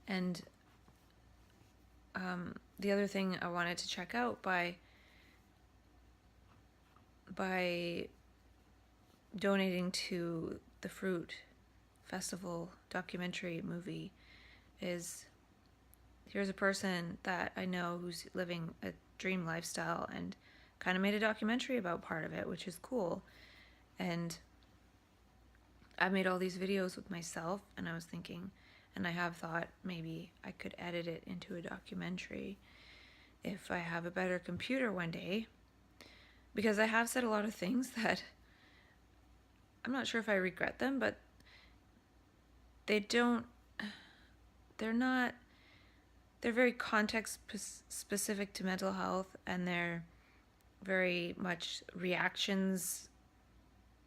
And the other thing I wanted to check out by donating to the Fruit Festival documentary movie is, here's a person that I know who's living a dream lifestyle and kind of made a documentary about part of it, which is cool. And I made all these videos with myself, and I was thinking, and I have thought maybe I could edit it into a documentary if I have a better computer one day, because I have said a lot of things that I'm not sure if I regret them, but they're very context specific to mental health, and they're very much reactions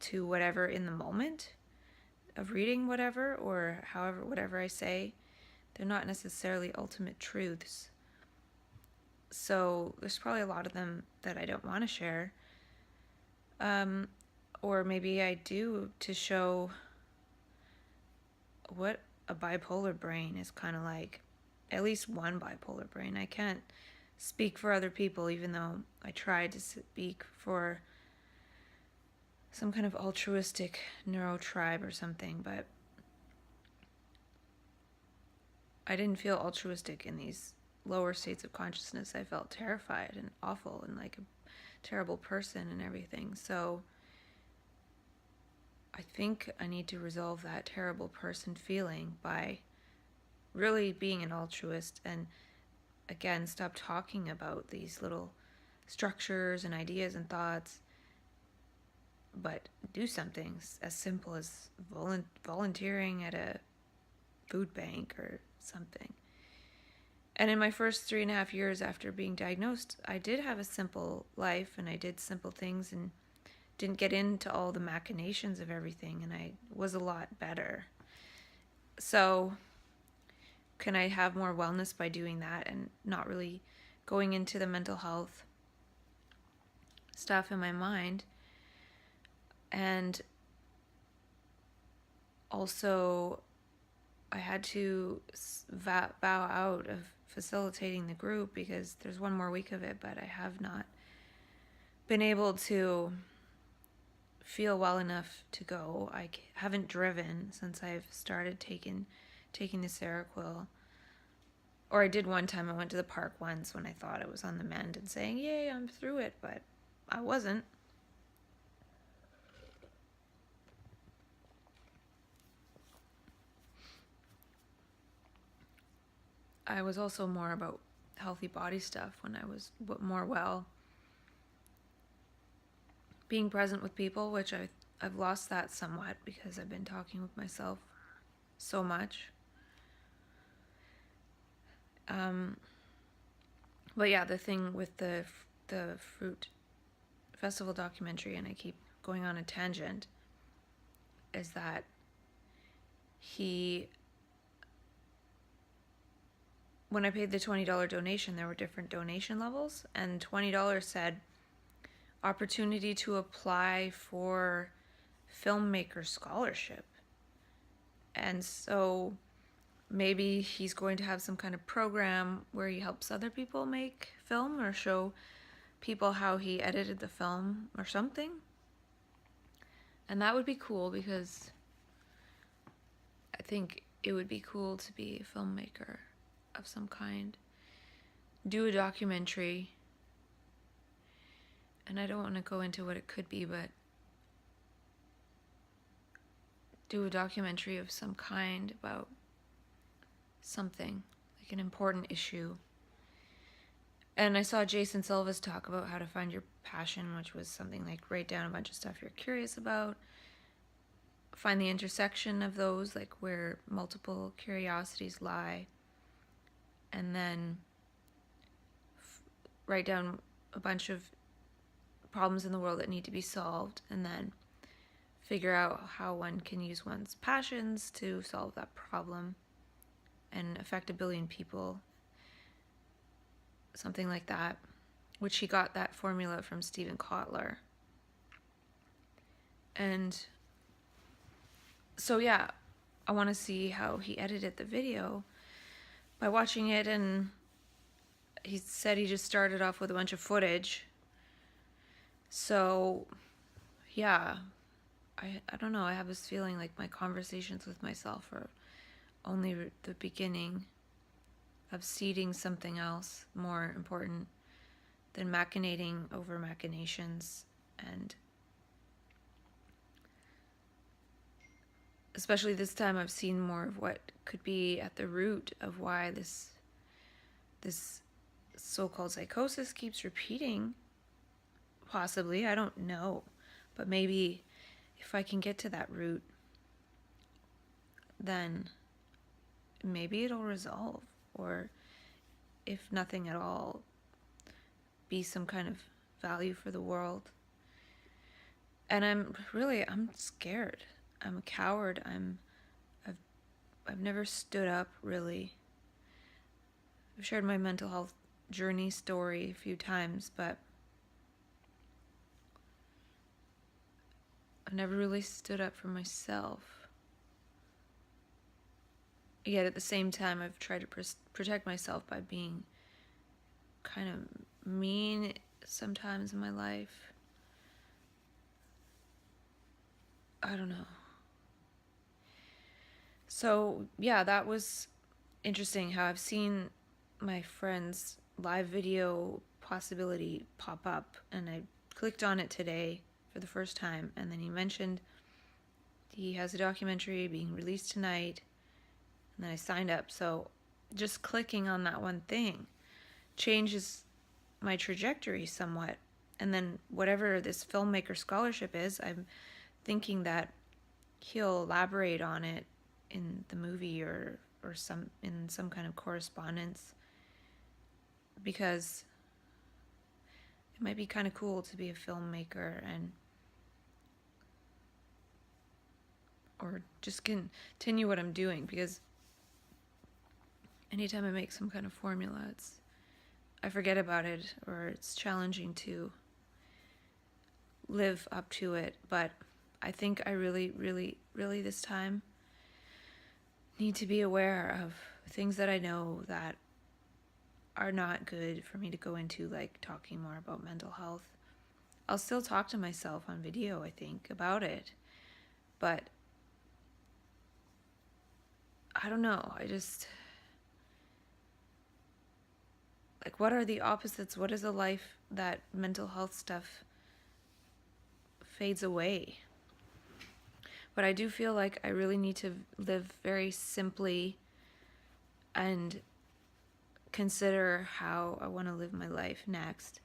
to whatever in the moment of reading whatever, or however, whatever I say. They're not necessarily ultimate truths. So there's probably a lot of them that I don't want to share. Or maybe I do, to show what a bipolar brain is kind of like. At least one bipolar brain. I can't speak for other people, even though I tried to speak for some kind of altruistic neurotribe or something, but I didn't feel altruistic in these lower states of consciousness. I felt terrified and awful and like a terrible person and everything. So I think I need to resolve that terrible person feeling by really being an altruist, and again, stop talking about these little structures and ideas and thoughts, but do something as simple as volunteering at a food bank or something. And in my first 3.5 years after being diagnosed, I did have a simple life, and I did simple things and didn't get into all the machinations of everything, and I was a lot better. So can I have more wellness by doing that and not really going into the mental health stuff in my mind? And also, I had to bow out of facilitating the group because there's one more week of it, but I have not been able to feel well enough to go. I haven't driven since I've started taking the Seroquel. Or I did one time. I went to the park once when I thought I was on the mend and saying, yay, I'm through it, but I wasn't. I was also more about healthy body stuff when I was more well. Being present with people, which I've lost that somewhat because I've been talking with myself so much. But yeah, the thing with the Fruit Festival documentary, and I keep going on a tangent, is that when I paid the $20 donation, there were different donation levels, and $20 said opportunity to apply for Filmmaker Scholarship. And so maybe he's going to have some kind of program where he helps other people make film or show people how he edited the film or something. And that would be cool, because I think it would be cool to be a filmmaker of some kind. Do a documentary. And I don't want to go into what it could be, but do a documentary of some kind about something, like an important issue. And I saw Jason Silva's talk about how to find your passion, which was something like write down a bunch of stuff you're curious about, find the intersection of those, like where multiple curiosities lie, and then write down a bunch of problems in the world that need to be solved, and then figure out how one can use one's passions to solve that problem and affect 1 billion people, something like that, which he got that formula from Stephen Kotler. And so yeah, I want to see how he edited the video, by watching it, and he said he just started off with a bunch of footage. So, yeah, I don't know. I have this feeling like my conversations with myself are only the beginning of seeding something else more important than machinating over machinations, and especially this time I've seen more of what could be at the root of why this so-called psychosis keeps repeating. Possibly, I don't know, but maybe if I can get to that root, then maybe it'll resolve, or if nothing at all, be some kind of value for the world. And I'm scared. I'm a coward. I've never stood up, really. I've shared my mental health journey story a few times, but I've never really stood up for myself. Yet at the same time, I've tried to protect myself by being kind of mean sometimes in my life. I don't know. So, yeah, that was interesting how I've seen my friend's live video possibility pop up, and I clicked on it today for the first time, and then he mentioned he has a documentary being released tonight, and then I signed up. So just clicking on that one thing changes my trajectory somewhat. And then whatever this Filmmaker Scholarship is, I'm thinking that he'll elaborate on it in the movie or some kind of correspondence, because it might be kind of cool to be a filmmaker and or just continue what I'm doing, because anytime I make some kind of formula, I forget about it, or it's challenging to live up to it. But I think I really, really, really this time need to be aware of things that I know that are not good for me to go into, like talking more about mental health. I'll still talk to myself on video, I think, about it, but I don't know. I just, like, what are the opposites? What is a life that mental health stuff fades away? But I do feel like I really need to live very simply and consider how I want to live my life next,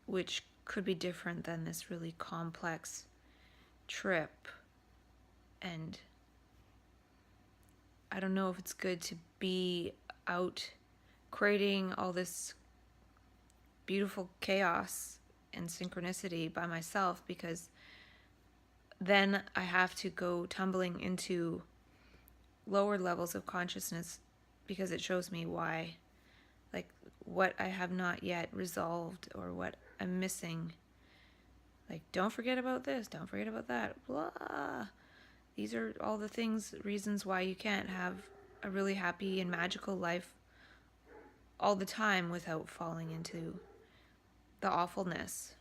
which could be different than this really complex trip. And I don't know if it's good to be out creating all this beautiful chaos and synchronicity by myself, because then I have to go tumbling into lower levels of consciousness, because it shows me why, like, what I have not yet resolved or what I'm missing. Like, don't forget about this, don't forget about that, blah. These are all the reasons why you can't have a really happy and magical life all the time without falling into the awfulness.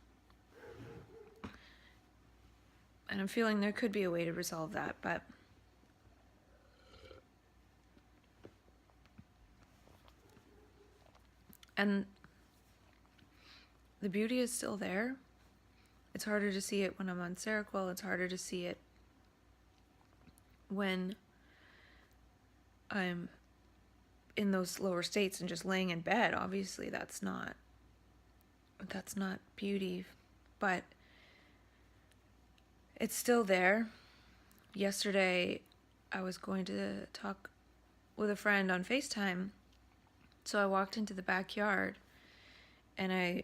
And I'm feeling there could be a way to resolve that, but and the beauty is still there. It's harder to see it when I'm on Seroquel. It's harder to see it when I'm in those lower states and just laying in bed. Obviously, that's not beauty, but it's still there. Yesterday, I was going to talk with a friend on FaceTime, so I walked into the backyard, and I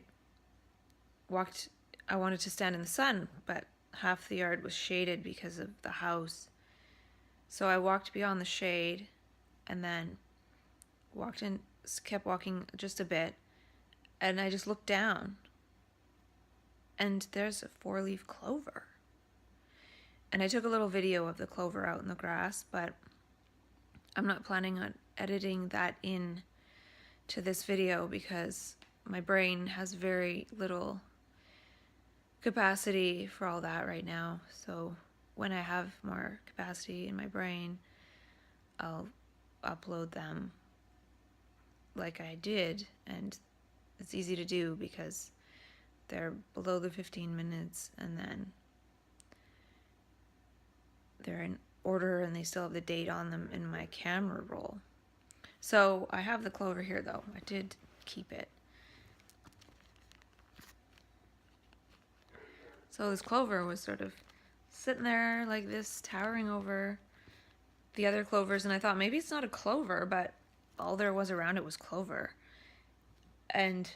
wanted to stand in the sun, but half the yard was shaded because of the house. So I walked beyond the shade, and then kept walking just a bit, and I just looked down, and there's a 4-leaf clover. And I took a little video of the clover out in the grass, but I'm not planning on editing that in to this video because my brain has very little capacity for all that right now. So when I have more capacity in my brain, I'll upload them like I did, and it's easy to do because they're below the 15 minutes and then they're in order and they still have the date on them in my camera roll. So I have the clover here though. I did keep it. So this clover was sort of sitting there like this, towering over the other clovers, and I thought maybe it's not a clover, but all there was around it was clover. And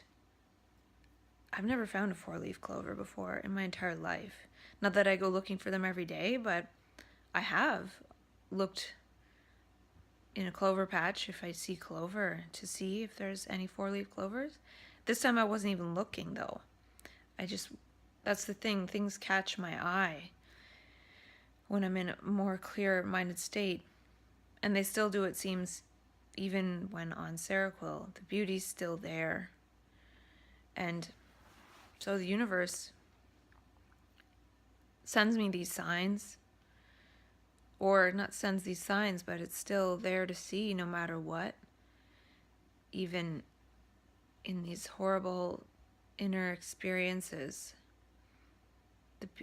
I've never found a 4-leaf clover before in my entire life. Not that I go looking for them every day, but I have looked in a clover patch if I see clover to see if there's any 4-leaf clovers. This time I wasn't even looking though. That's the thing, things catch my eye when I'm in a more clear-minded state. And they still do, it seems, even when on Seroquel. The beauty's still there. And so the universe sends me these signs, or not sends these signs, but it's still there to see no matter what. Even in these horrible inner experiences,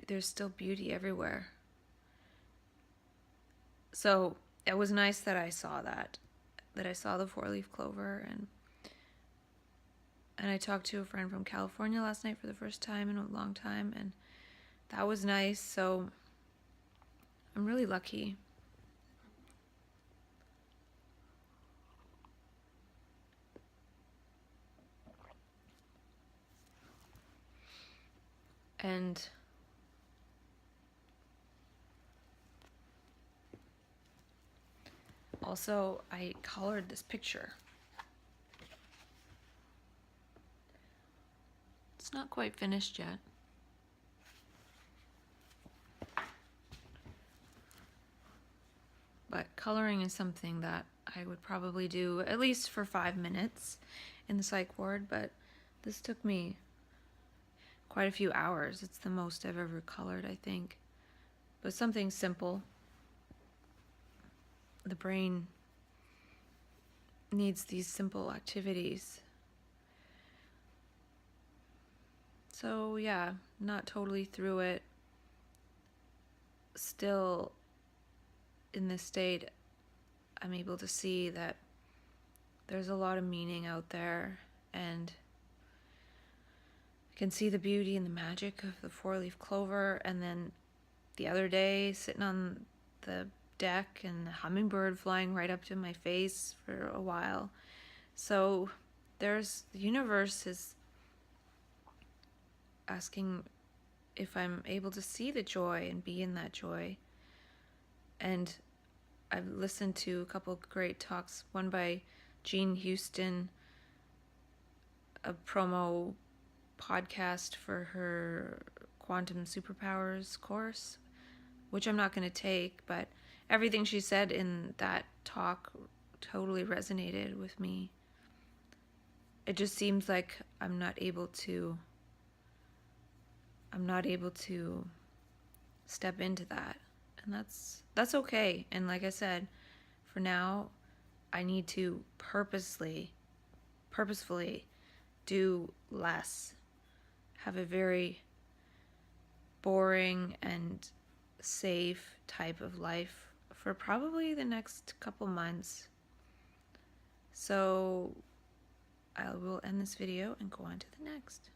there's still beauty everywhere. So it was nice that I saw that I saw the 4-leaf clover, and I talked to a friend from California last night for the first time in a long time, and that was nice. So I'm really lucky. And also, I colored this picture. It's not quite finished yet. But coloring is something that I would probably do at least for 5 minutes in the psych ward, but this took me quite a few hours. It's the most I've ever colored, I think. But something simple. The brain needs these simple activities. So yeah, not totally through it. Still in this state, I'm able to see that there's a lot of meaning out there, and I can see the beauty and the magic of the 4-leaf clover. And then the other day, sitting on the deck and the hummingbird flying right up to my face for a while. So the universe is asking if I'm able to see the joy and be in that joy. And I've listened to a couple great talks, one by Jean Houston, a promo podcast for her Quantum Superpowers course, which I'm not going to take, but everything she said in that talk totally resonated with me. It just seems like I'm not able to step into that. And that's okay. And like I said, for now, I need to purposefully do less. Have a very boring and safe type of life for probably the next couple months. So I will end this video and go on to the next.